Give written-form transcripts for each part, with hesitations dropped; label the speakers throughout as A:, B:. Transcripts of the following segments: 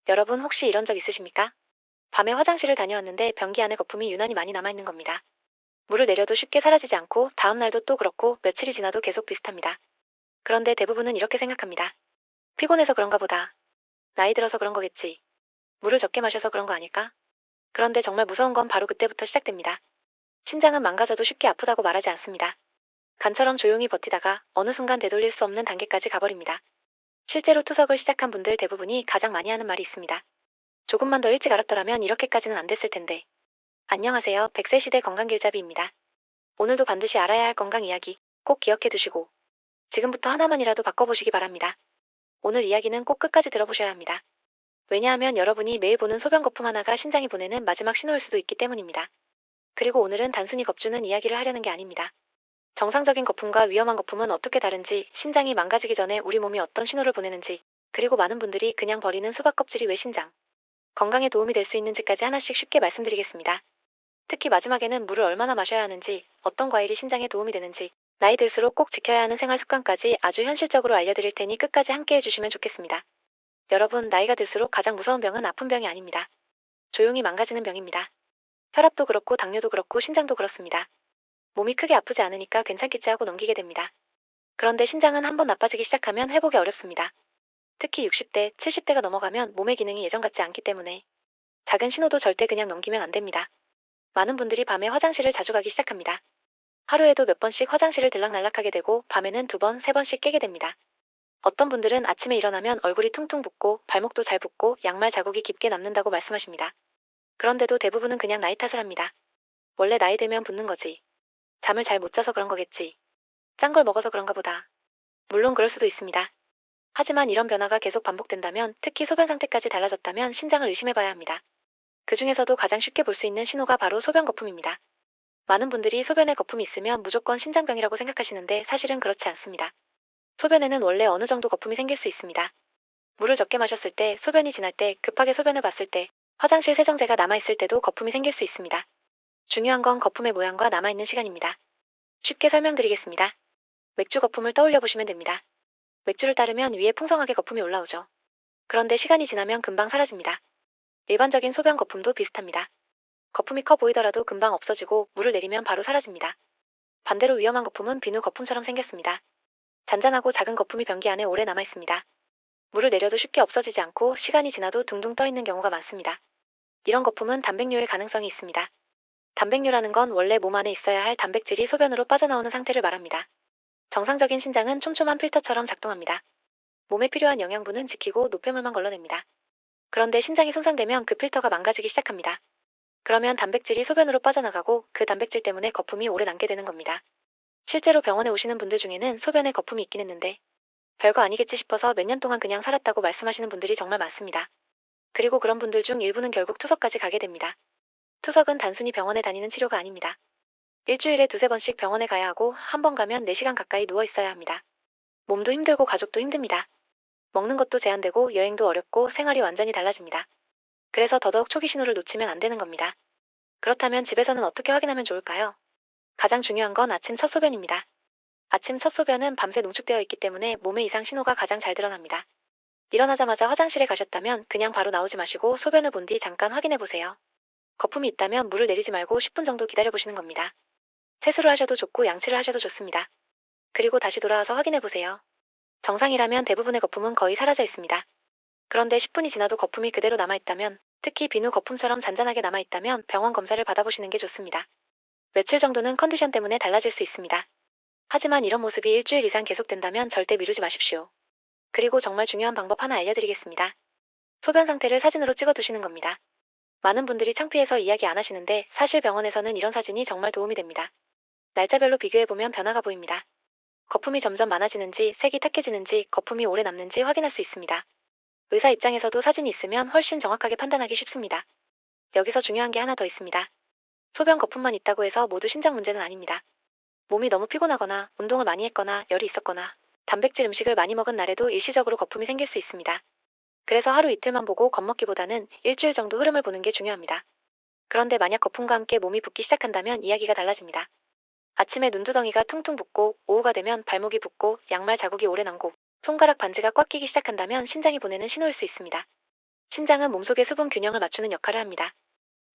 A: 여러분 혹시 이런 적 있으십니까? 밤에 화장실을 다녀왔는데 변기 안에 거품이 유난히 많이 남아있는 겁니다. 물을 내려도 쉽게 사라지지 않고 다음 날도 또 그렇고 며칠이 지나도 계속 비슷합니다. 그런데 대부분은 이렇게 생각합니다. 피곤해서 그런가 보다. 나이 들어서 그런 거겠지. 물을 적게 마셔서 그런 거 아닐까? 그런데 정말 무서운 건 바로 그때부터 시작됩니다. 신장은 망가져도 쉽게 아프다고 말하지 않습니다. 간처럼 조용히 버티다가 어느 순간 되돌릴 수 없는 단계까지 가버립니다. 실제로 투석을 시작한 분들 대부분이 가장 많이 하는 말이 있습니다. 조금만 더 일찍 알았더라면 이렇게까지는 안 됐을 텐데. 안녕하세요. 100세 시대 건강길잡이입니다. 오늘도 반드시 알아야 할 건강 이야기 꼭 기억해 두시고 지금부터 하나만이라도 바꿔보시기 바랍니다. 오늘 이야기는 꼭 끝까지 들어보셔야 합니다. 왜냐하면 여러분이 매일 보는 소변 거품 하나가 신장이 보내는 마지막 신호일 수도 있기 때문입니다. 그리고 오늘은 단순히 겁주는 이야기를 하려는 게 아닙니다. 정상적인 거품과 위험한 거품은 어떻게 다른지, 신장이 망가지기 전에 우리 몸이 어떤 신호를 보내는지, 그리고 많은 분들이 그냥 버리는 수박 껍질이 왜 신장 건강에 도움이 될 수 있는지까지 하나씩 쉽게 말씀드리겠습니다. 특히 마지막에는 물을 얼마나 마셔야 하는지, 어떤 과일이 신장에 도움이 되는지, 나이 들수록 꼭 지켜야 하는 생활 습관까지 아주 현실적으로 알려드릴 테니 끝까지 함께 해주시면 좋겠습니다. 여러분, 나이가 들수록 가장 무서운 병은 아픈 병이 아닙니다. 조용히 망가지는 병입니다. 혈압도 그렇고 당뇨도 그렇고 신장도 그렇습니다. 몸이 크게 아프지 않으니까 괜찮겠지 하고 넘기게 됩니다. 그런데 신장은 한번 나빠지기 시작하면 회복이 어렵습니다. 특히 60대, 70대가 넘어가면 몸의 기능이 예전 같지 않기 때문에 작은 신호도 절대 그냥 넘기면 안 됩니다. 많은 분들이 밤에 화장실을 자주 가기 시작합니다. 하루에도 몇 번씩 화장실을 들락날락하게 되고 밤에는 두 번, 세 번씩 깨게 됩니다. 어떤 분들은 아침에 일어나면 얼굴이 퉁퉁 붓고 발목도 잘 붓고 양말 자국이 깊게 남는다고 말씀하십니다. 그런데도 대부분은 그냥 나이 탓을 합니다. 원래 나이 들면 붓는 거지. 잠을 잘 못 자서 그런 거겠지. 짠 걸 먹어서 그런가 보다. 물론 그럴 수도 있습니다. 하지만 이런 변화가 계속 반복된다면, 특히 소변 상태까지 달라졌다면 신장을 의심해봐야 합니다. 그 중에서도 가장 쉽게 볼 수 있는 신호가 바로 소변 거품입니다. 많은 분들이 소변에 거품이 있으면 무조건 신장병이라고 생각하시는데 사실은 그렇지 않습니다. 소변에는 원래 어느 정도 거품이 생길 수 있습니다. 물을 적게 마셨을 때, 소변이 진할 때, 급하게 소변을 봤을 때, 화장실 세정제가 남아있을 때도 거품이 생길 수 있습니다. 중요한 건 거품의 모양과 남아있는 시간입니다. 쉽게 설명드리겠습니다. 맥주 거품을 떠올려 보시면 됩니다. 맥주를 따르면 위에 풍성하게 거품이 올라오죠. 그런데 시간이 지나면 금방 사라집니다. 일반적인 소변 거품도 비슷합니다. 거품이 커 보이더라도 금방 없어지고 물을 내리면 바로 사라집니다. 반대로 위험한 거품은 비누 거품처럼 생겼습니다. 잔잔하고 작은 거품이 변기 안에 오래 남아 있습니다. 물을 내려도 쉽게 없어지지 않고 시간이 지나도 둥둥 떠 있는 경우가 많습니다. 이런 거품은 단백뇨일 가능성이 있습니다. 단백뇨라는 건 원래 몸 안에 있어야 할 단백질이 소변으로 빠져나오는 상태를 말합니다. 정상적인 신장은 촘촘한 필터처럼 작동합니다. 몸에 필요한 영양분은 지키고 노폐물만 걸러냅니다. 그런데 신장이 손상되면 그 필터가 망가지기 시작합니다. 그러면 단백질이 소변으로 빠져나가고 그 단백질 때문에 거품이 오래 남게 되는 겁니다. 실제로 병원에 오시는 분들 중에는 소변에 거품이 있긴 했는데 별거 아니겠지 싶어서 몇 년 동안 그냥 살았다고 말씀하시는 분들이 정말 많습니다. 그리고 그런 분들 중 일부는 결국 투석까지 가게 됩니다. 투석은 단순히 병원에 다니는 치료가 아닙니다. 일주일에 두세 번씩 병원에 가야 하고 한 번 가면 4시간 가까이 누워 있어야 합니다. 몸도 힘들고 가족도 힘듭니다. 먹는 것도 제한되고 여행도 어렵고 생활이 완전히 달라집니다. 그래서 더더욱 초기 신호를 놓치면 안 되는 겁니다. 그렇다면 집에서는 어떻게 확인하면 좋을까요? 가장 중요한 건 아침 첫 소변입니다. 아침 첫 소변은 밤새 농축되어 있기 때문에 몸의 이상 신호가 가장 잘 드러납니다. 일어나자마자 화장실에 가셨다면 그냥 바로 나오지 마시고 소변을 본 뒤 잠깐 확인해 보세요. 거품이 있다면 물을 내리지 말고 10분 정도 기다려 보시는 겁니다. 세수를 하셔도 좋고 양치를 하셔도 좋습니다. 그리고 다시 돌아와서 확인해 보세요. 정상이라면 대부분의 거품은 거의 사라져 있습니다. 그런데 10분이 지나도 거품이 그대로 남아있다면, 특히 비누 거품처럼 잔잔하게 남아있다면 병원 검사를 받아보시는 게 좋습니다. 며칠 정도는 컨디션 때문에 달라질 수 있습니다. 하지만 이런 모습이 일주일 이상 계속된다면 절대 미루지 마십시오. 그리고 정말 중요한 방법 하나 알려드리겠습니다. 소변 상태를 사진으로 찍어두시는 겁니다. 많은 분들이 창피해서 이야기 안 하시는데 사실 병원에서는 이런 사진이 정말 도움이 됩니다. 날짜별로 비교해보면 변화가 보입니다. 거품이 점점 많아지는지, 색이 탁해지는지, 거품이 오래 남는지 확인할 수 있습니다. 의사 입장에서도 사진이 있으면 훨씬 정확하게 판단하기 쉽습니다. 여기서 중요한 게 하나 더 있습니다. 소변 거품만 있다고 해서 모두 신장 문제는 아닙니다. 몸이 너무 피곤하거나 운동을 많이 했거나 열이 있었거나 단백질 음식을 많이 먹은 날에도 일시적으로 거품이 생길 수 있습니다. 그래서 하루 이틀만 보고 겁먹기보다는 일주일 정도 흐름을 보는 게 중요합니다. 그런데 만약 거품과 함께 몸이 붓기 시작한다면 이야기가 달라집니다. 아침에 눈두덩이가 퉁퉁 붓고 오후가 되면 발목이 붓고 양말 자국이 오래 남고 손가락 반지가 꽉 끼기 시작한다면 신장이 보내는 신호일 수 있습니다. 신장은 몸속의 수분 균형을 맞추는 역할을 합니다.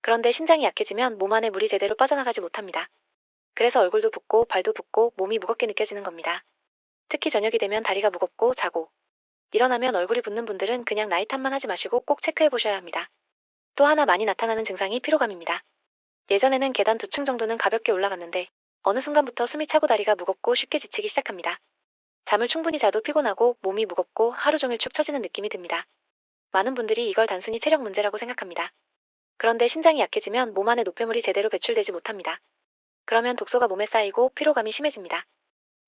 A: 그런데 신장이 약해지면 몸 안에 물이 제대로 빠져나가지 못합니다. 그래서 얼굴도 붓고 발도 붓고 몸이 무겁게 느껴지는 겁니다. 특히 저녁이 되면 다리가 무겁고 자고 일어나면 얼굴이 붓는 분들은 그냥 나이 탓만 하지 마시고 꼭 체크해 보셔야 합니다. 또 하나 많이 나타나는 증상이 피로감입니다. 예전에는 계단 2층 정도는 가볍게 올라갔는데 어느 순간부터 숨이 차고 다리가 무겁고 쉽게 지치기 시작합니다. 잠을 충분히 자도 피곤하고 몸이 무겁고 하루 종일 축 처지는 느낌이 듭니다. 많은 분들이 이걸 단순히 체력 문제라고 생각합니다. 그런데 신장이 약해지면 몸 안에 노폐물이 제대로 배출되지 못합니다. 그러면 독소가 몸에 쌓이고 피로감이 심해집니다.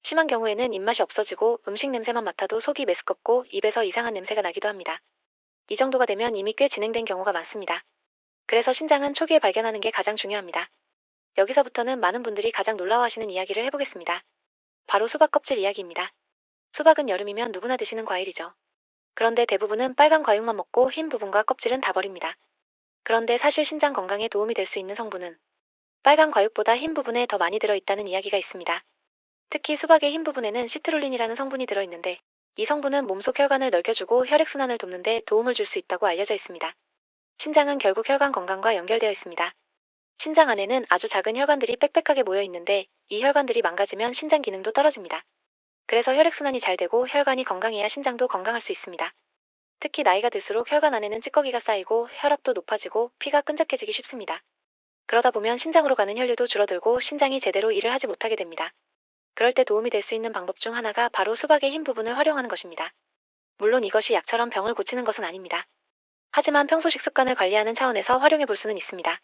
A: 심한 경우에는 입맛이 없어지고 음식 냄새만 맡아도 속이 메스껍고 입에서 이상한 냄새가 나기도 합니다. 이 정도가 되면 이미 꽤 진행된 경우가 많습니다. 그래서 신장은 초기에 발견하는 게 가장 중요합니다. 여기서부터는 많은 분들이 가장 놀라워하시는 이야기를 해보겠습니다. 바로 수박 껍질 이야기입니다. 수박은 여름이면 누구나 드시는 과일이죠. 그런데 대부분은 빨간 과육만 먹고 흰 부분과 껍질은 다 버립니다. 그런데 사실 신장 건강에 도움이 될 수 있는 성분은 빨간 과육보다 흰 부분에 더 많이 들어있다는 이야기가 있습니다. 특히 수박의 흰 부분에는 시트룰린이라는 성분이 들어있는데 이 성분은 몸속 혈관을 넓혀주고 혈액순환을 돕는 데 도움을 줄 수 있다고 알려져 있습니다. 신장은 결국 혈관 건강과 연결되어 있습니다. 신장 안에는 아주 작은 혈관들이 빽빽하게 모여 있는데 이 혈관들이 망가지면 신장 기능도 떨어집니다. 그래서 혈액순환이 잘 되고 혈관이 건강해야 신장도 건강할 수 있습니다. 특히 나이가 들수록 혈관 안에는 찌꺼기가 쌓이고 혈압도 높아지고 피가 끈적해지기 쉽습니다. 그러다 보면 신장으로 가는 혈류도 줄어들고 신장이 제대로 일을 하지 못하게 됩니다. 그럴 때 도움이 될 수 있는 방법 중 하나가 바로 수박의 흰 부분을 활용하는 것입니다. 물론 이것이 약처럼 병을 고치는 것은 아닙니다. 하지만 평소 식습관을 관리하는 차원에서 활용해 볼 수는 있습니다.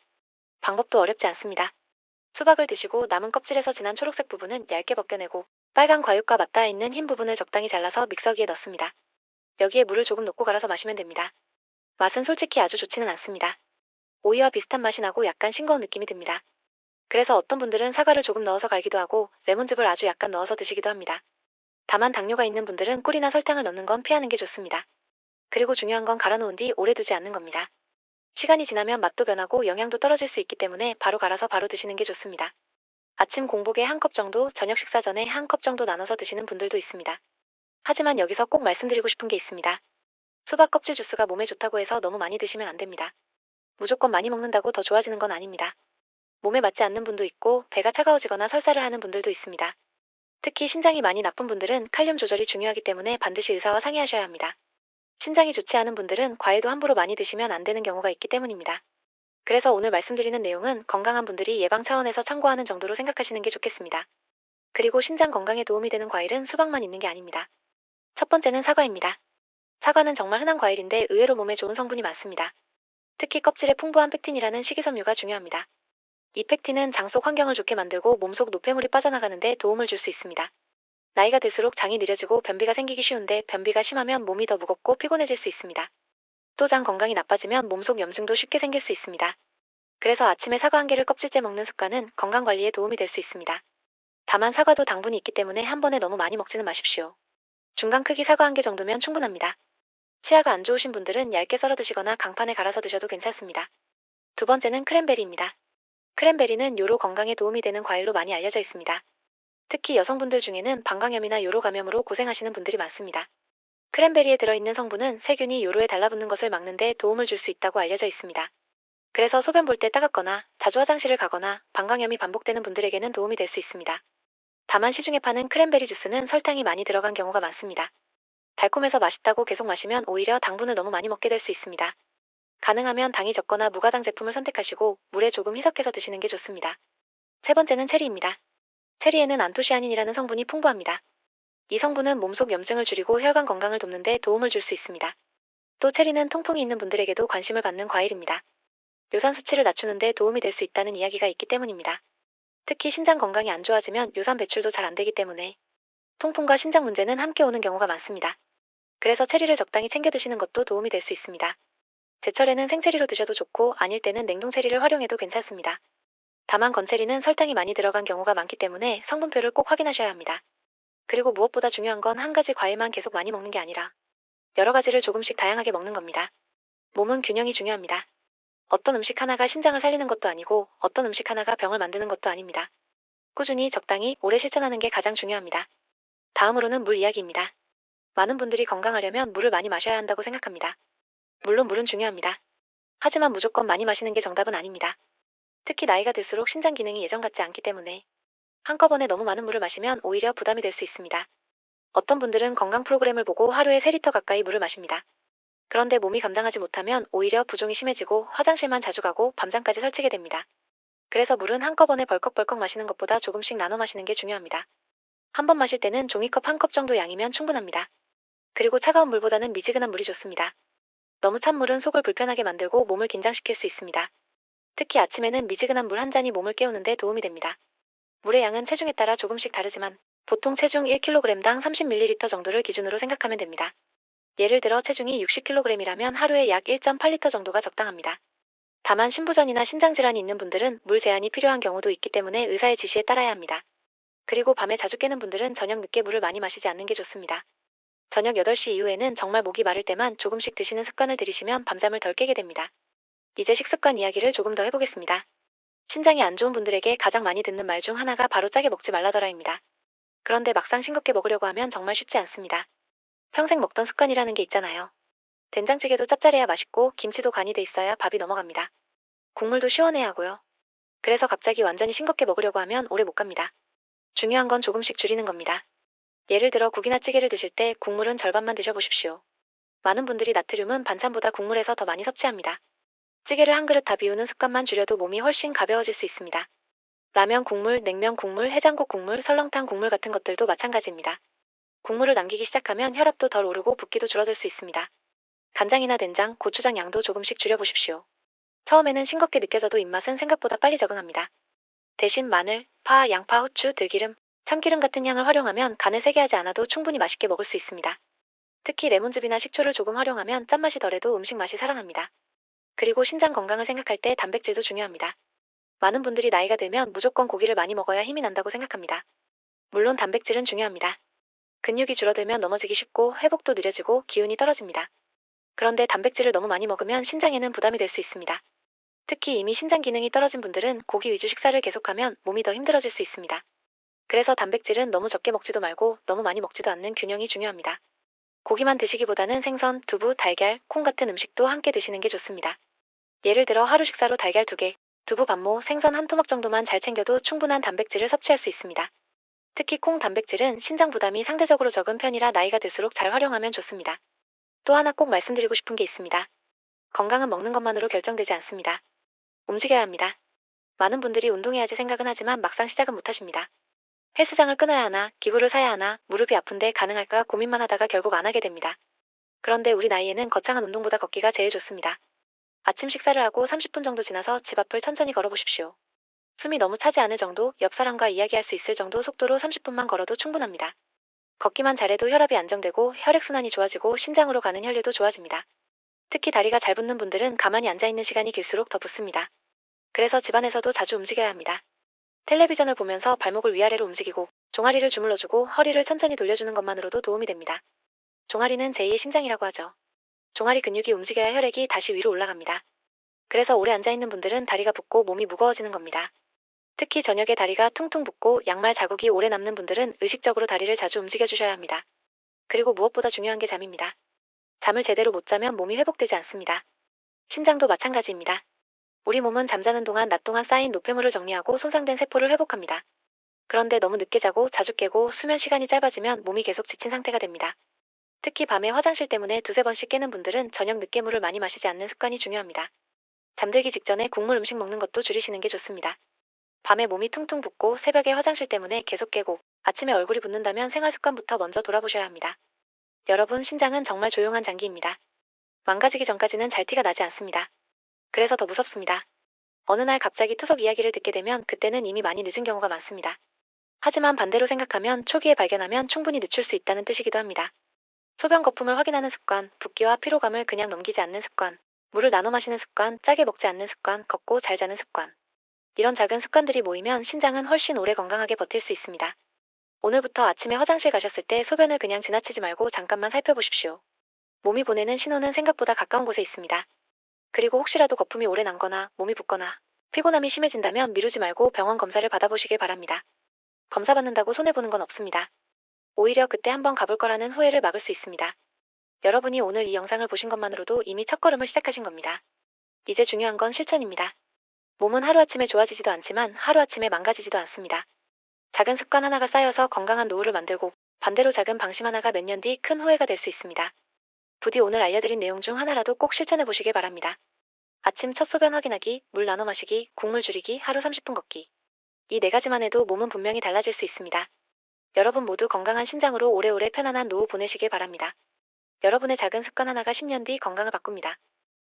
A: 방법도 어렵지 않습니다. 수박을 드시고 남은 껍질에서 진한 초록색 부분은 얇게 벗겨내고 빨간 과육과 맞닿아 있는 흰 부분을 적당히 잘라서 믹서기에 넣습니다. 여기에 물을 조금 넣고 갈아서 마시면 됩니다. 맛은 솔직히 아주 좋지는 않습니다. 오이와 비슷한 맛이 나고 약간 싱거운 느낌이 듭니다. 그래서 어떤 분들은 사과를 조금 넣어서 갈기도 하고 레몬즙을 아주 약간 넣어서 드시기도 합니다. 다만 당뇨가 있는 분들은 꿀이나 설탕을 넣는 건 피하는 게 좋습니다. 그리고 중요한 건 갈아놓은 뒤 오래 두지 않는 겁니다. 시간이 지나면 맛도 변하고 영양도 떨어질 수 있기 때문에 바로 갈아서 바로 드시는 게 좋습니다. 아침 공복에 한 컵 정도, 저녁 식사 전에 한 컵 정도 나눠서 드시는 분들도 있습니다. 하지만 여기서 꼭 말씀드리고 싶은 게 있습니다. 수박 껍질 주스가 몸에 좋다고 해서 너무 많이 드시면 안 됩니다. 무조건 많이 먹는다고 더 좋아지는 건 아닙니다. 몸에 맞지 않는 분도 있고 배가 차가워지거나 설사를 하는 분들도 있습니다. 특히 신장이 많이 나쁜 분들은 칼륨 조절이 중요하기 때문에 반드시 의사와 상의하셔야 합니다. 신장이 좋지 않은 분들은 과일도 함부로 많이 드시면 안 되는 경우가 있기 때문입니다. 그래서 오늘 말씀드리는 내용은 건강한 분들이 예방 차원에서 참고하는 정도로 생각하시는 게 좋겠습니다. 그리고 신장 건강에 도움이 되는 과일은 수박만 있는 게 아닙니다. 첫 번째는 사과입니다. 사과는 정말 흔한 과일인데 의외로 몸에 좋은 성분이 많습니다. 특히 껍질에 풍부한 펙틴이라는 식이섬유가 중요합니다. 이 펙틴은 장 속 환경을 좋게 만들고 몸속 노폐물이 빠져나가는 데 도움을 줄 수 있습니다. 나이가 들수록 장이 느려지고 변비가 생기기 쉬운데 변비가 심하면 몸이 더 무겁고 피곤해질 수 있습니다. 또 장 건강이 나빠지면 몸속 염증도 쉽게 생길 수 있습니다. 그래서 아침에 사과 한 개를 껍질째 먹는 습관은 건강 관리에 도움이 될 수 있습니다. 다만 사과도 당분이 있기 때문에 한 번에 너무 많이 먹지는 마십시오. 중간 크기 사과 한 개 정도면 충분합니다. 치아가 안 좋으신 분들은 얇게 썰어 드시거나 강판에 갈아서 드셔도 괜찮습니다. 두 번째는 크랜베리입니다. 크랜베리는 요로 건강에 도움이 되는 과일로 많이 알려져 있습니다. 특히 여성분들 중에는 방광염이나 요로 감염으로 고생하시는 분들이 많습니다. 크랜베리에 들어있는 성분은 세균이 요로에 달라붙는 것을 막는 데 도움을 줄 수 있다고 알려져 있습니다. 그래서 소변 볼 때 따갑거나 자주 화장실을 가거나 방광염이 반복되는 분들에게는 도움이 될 수 있습니다. 다만 시중에 파는 크랜베리 주스는 설탕이 많이 들어간 경우가 많습니다. 달콤해서 맛있다고 계속 마시면 오히려 당분을 너무 많이 먹게 될 수 있습니다. 가능하면 당이 적거나 무가당 제품을 선택하시고 물에 조금 희석해서 드시는 게 좋습니다. 세 번째는 체리입니다. 체리에는 안토시아닌이라는 성분이 풍부합니다. 이 성분은 몸속 염증을 줄이고 혈관 건강을 돕는 데 도움을 줄 수 있습니다. 또 체리는 통풍이 있는 분들에게도 관심을 받는 과일입니다. 요산 수치를 낮추는 데 도움이 될 수 있다는 이야기가 있기 때문입니다. 특히 신장 건강이 안 좋아지면 요산 배출도 잘 안 되기 때문에 통풍과 신장 문제는 함께 오는 경우가 많습니다. 그래서 체리를 적당히 챙겨 드시는 것도 도움이 될 수 있습니다. 제철에는 생체리로 드셔도 좋고 아닐 때는 냉동 체리를 활용해도 괜찮습니다. 다만 건체리는 설탕이 많이 들어간 경우가 많기 때문에 성분표를 꼭 확인하셔야 합니다. 그리고 무엇보다 중요한 건 한 가지 과일만 계속 많이 먹는 게 아니라 여러 가지를 조금씩 다양하게 먹는 겁니다. 몸은 균형이 중요합니다. 어떤 음식 하나가 신장을 살리는 것도 아니고 어떤 음식 하나가 병을 만드는 것도 아닙니다. 꾸준히 적당히 오래 실천하는 게 가장 중요합니다. 다음으로는 물 이야기입니다. 많은 분들이 건강하려면 물을 많이 마셔야 한다고 생각합니다. 물론 물은 중요합니다. 하지만 무조건 많이 마시는 게 정답은 아닙니다. 특히 나이가 들수록 신장 기능이 예전 같지 않기 때문에 한꺼번에 너무 많은 물을 마시면 오히려 부담이 될 수 있습니다. 어떤 분들은 건강 프로그램을 보고 하루에 3리터 가까이 물을 마십니다. 그런데 몸이 감당하지 못하면 오히려 부종이 심해지고 화장실만 자주 가고 밤잠까지 설치게 됩니다. 그래서 물은 한꺼번에 벌컥벌컥 마시는 것보다 조금씩 나눠 마시는 게 중요합니다. 한 번 마실 때는 종이컵 1컵 정도 양이면 충분합니다. 그리고 차가운 물보다는 미지근한 물이 좋습니다. 너무 찬 물은 속을 불편하게 만들고 몸을 긴장시킬 수 있습니다. 특히 아침에는 미지근한 물 한 잔이 몸을 깨우는데 도움이 됩니다. 물의 양은 체중에 따라 조금씩 다르지만 보통 체중 1kg당 30ml 정도를 기준으로 생각하면 됩니다. 예를 들어 체중이 60kg이라면 하루에 약 1.8리터 정도가 적당합니다. 다만 신부전이나 신장질환이 있는 분들은 물 제한이 필요한 경우도 있기 때문에 의사의 지시에 따라야 합니다. 그리고 밤에 자주 깨는 분들은 저녁 늦게 물을 많이 마시지 않는 게 좋습니다. 저녁 8시 이후에는 정말 목이 마를 때만 조금씩 드시는 습관을 들이시면 밤잠을 덜 깨게 됩니다. 이제 식습관 이야기를 조금 더 해보겠습니다. 신장이 안 좋은 분들에게 가장 많이 듣는 말 중 하나가 바로 짜게 먹지 말라더라입니다. 그런데 막상 싱겁게 먹으려고 하면 정말 쉽지 않습니다. 평생 먹던 습관이라는 게 있잖아요. 된장찌개도 짭짤해야 맛있고 김치도 간이 돼 있어야 밥이 넘어갑니다. 국물도 시원해야 하고요. 그래서 갑자기 완전히 싱겁게 먹으려고 하면 오래 못 갑니다. 중요한 건 조금씩 줄이는 겁니다. 예를 들어 국이나 찌개를 드실 때 국물은 절반만 드셔보십시오. 많은 분들이 나트륨은 반찬보다 국물에서 더 많이 섭취합니다. 찌개를 한 그릇 다 비우는 습관만 줄여도 몸이 훨씬 가벼워질 수 있습니다. 라면 국물, 냉면 국물, 해장국 국물, 설렁탕 국물 같은 것들도 마찬가지입니다. 국물을 남기기 시작하면 혈압도 덜 오르고 붓기도 줄어들 수 있습니다. 간장이나 된장, 고추장 양도 조금씩 줄여보십시오. 처음에는 싱겁게 느껴져도 입맛은 생각보다 빨리 적응합니다. 대신 마늘, 파, 양파, 후추, 들기름, 참기름 같은 향을 활용하면 간을 세게 하지 않아도 충분히 맛있게 먹을 수 있습니다. 특히 레몬즙이나 식초를 조금 활용하면 짠맛이 덜해도 음식 맛이 살아납니다. 그리고 신장 건강을 생각할 때 단백질도 중요합니다. 많은 분들이 나이가 들면 무조건 고기를 많이 먹어야 힘이 난다고 생각합니다. 물론 단백질은 중요합니다. 근육이 줄어들면 넘어지기 쉽고 회복도 느려지고 기운이 떨어집니다. 그런데 단백질을 너무 많이 먹으면 신장에는 부담이 될 수 있습니다. 특히 이미 신장 기능이 떨어진 분들은 고기 위주 식사를 계속하면 몸이 더 힘들어질 수 있습니다. 그래서 단백질은 너무 적게 먹지도 말고 너무 많이 먹지도 않는 균형이 중요합니다. 고기만 드시기보다는 생선, 두부, 달걀, 콩 같은 음식도 함께 드시는 게 좋습니다. 예를 들어 하루 식사로 달걀 2개, 두부 반모, 생선 한 토막 정도만 잘 챙겨도 충분한 단백질을 섭취할 수 있습니다. 특히 콩 단백질은 신장 부담이 상대적으로 적은 편이라 나이가 들수록 잘 활용하면 좋습니다. 또 하나 꼭 말씀드리고 싶은 게 있습니다. 건강은 먹는 것만으로 결정되지 않습니다. 움직여야 합니다. 많은 분들이 운동해야지 생각은 하지만 막상 시작은 못하십니다. 헬스장을 끊어야 하나, 기구를 사야 하나, 무릎이 아픈데 가능할까 고민만 하다가 결국 안 하게 됩니다. 그런데 우리 나이에는 거창한 운동보다 걷기가 제일 좋습니다. 아침 식사를 하고 30분 정도 지나서 집 앞을 천천히 걸어보십시오. 숨이 너무 차지 않을 정도, 옆 사람과 이야기할 수 있을 정도 속도로 30분만 걸어도 충분합니다. 걷기만 잘해도 혈압이 안정되고 혈액순환이 좋아지고 신장으로 가는 혈류도 좋아집니다. 특히 다리가 잘 붓는 분들은 가만히 앉아있는 시간이 길수록 더 붓습니다. 그래서 집안에서도 자주 움직여야 합니다. 텔레비전을 보면서 발목을 위아래로 움직이고 종아리를 주물러주고 허리를 천천히 돌려주는 것만으로도 도움이 됩니다. 종아리는 제2의 심장이라고 하죠. 종아리 근육이 움직여야 혈액이 다시 위로 올라갑니다. 그래서 오래 앉아있는 분들은 다리가 붓고 몸이 무거워지는 겁니다. 특히 저녁에 다리가 퉁퉁 붓고 양말 자국이 오래 남는 분들은 의식적으로 다리를 자주 움직여주셔야 합니다. 그리고 무엇보다 중요한 게 잠입니다. 잠을 제대로 못 자면 몸이 회복되지 않습니다. 신장도 마찬가지입니다. 우리 몸은 잠자는 동안 낮 동안 쌓인 노폐물을 정리하고 손상된 세포를 회복합니다. 그런데 너무 늦게 자고 자주 깨고 수면 시간이 짧아지면 몸이 계속 지친 상태가 됩니다. 특히 밤에 화장실 때문에 두세 번씩 깨는 분들은 저녁 늦게 물을 많이 마시지 않는 습관이 중요합니다. 잠들기 직전에 국물 음식 먹는 것도 줄이시는 게 좋습니다. 밤에 몸이 퉁퉁 붓고 새벽에 화장실 때문에 계속 깨고 아침에 얼굴이 붓는다면 생활 습관부터 먼저 돌아보셔야 합니다. 여러분, 신장은 정말 조용한 장기입니다. 망가지기 전까지는 잘 티가 나지 않습니다. 그래서 더 무섭습니다. 어느 날 갑자기 투석 이야기를 듣게 되면 그때는 이미 많이 늦은 경우가 많습니다. 하지만 반대로 생각하면 초기에 발견하면 충분히 늦출 수 있다는 뜻이기도 합니다. 소변 거품을 확인하는 습관, 붓기와 피로감을 그냥 넘기지 않는 습관, 물을 나눠 마시는 습관, 짜게 먹지 않는 습관, 걷고 잘 자는 습관. 이런 작은 습관들이 모이면 신장은 훨씬 오래 건강하게 버틸 수 있습니다. 오늘부터 아침에 화장실 가셨을 때 소변을 그냥 지나치지 말고 잠깐만 살펴보십시오. 몸이 보내는 신호는 생각보다 가까운 곳에 있습니다. 그리고 혹시라도 거품이 오래 남거나 몸이 붓거나 피곤함이 심해진다면 미루지 말고 병원 검사를 받아보시길 바랍니다. 검사 받는다고 손해보는 건 없습니다. 오히려 그때 한번 가볼 거라는 후회를 막을 수 있습니다. 여러분이 오늘 이 영상을 보신 것만으로도 이미 첫걸음을 시작하신 겁니다. 이제 중요한 건 실천입니다. 몸은 하루아침에 좋아지지도 않지만 하루아침에 망가지지도 않습니다. 작은 습관 하나가 쌓여서 건강한 노후를 만들고 반대로 작은 방심 하나가 몇 년 뒤 큰 후회가 될 수 있습니다. 부디 오늘 알려드린 내용 중 하나라도 꼭 실천해 보시길 바랍니다. 아침 첫 소변 확인하기, 물 나눠 마시기, 곡물 줄이기, 하루 30분 걷기. 이 네 가지만 해도 몸은 분명히 달라질 수 있습니다. 여러분 모두 건강한 신장으로 오래오래 편안한 노후 보내시길 바랍니다. 여러분의 작은 습관 하나가 10년 뒤 건강을 바꿉니다.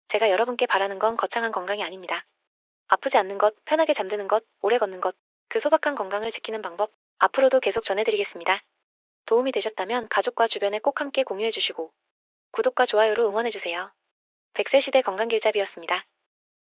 A: 제가 여러분께 바라는 건 거창한 건강이 아닙니다. 아프지 않는 것, 편하게 잠드는 것, 오래 걷는 것, 그 소박한 건강을 지키는 방법, 앞으로도 계속 전해드리겠습니다. 도움이 되셨다면 가족과 주변에 꼭 함께 공유해주시고 구독과 좋아요로 응원해주세요. 100세 시대 건강길잡이였습니다.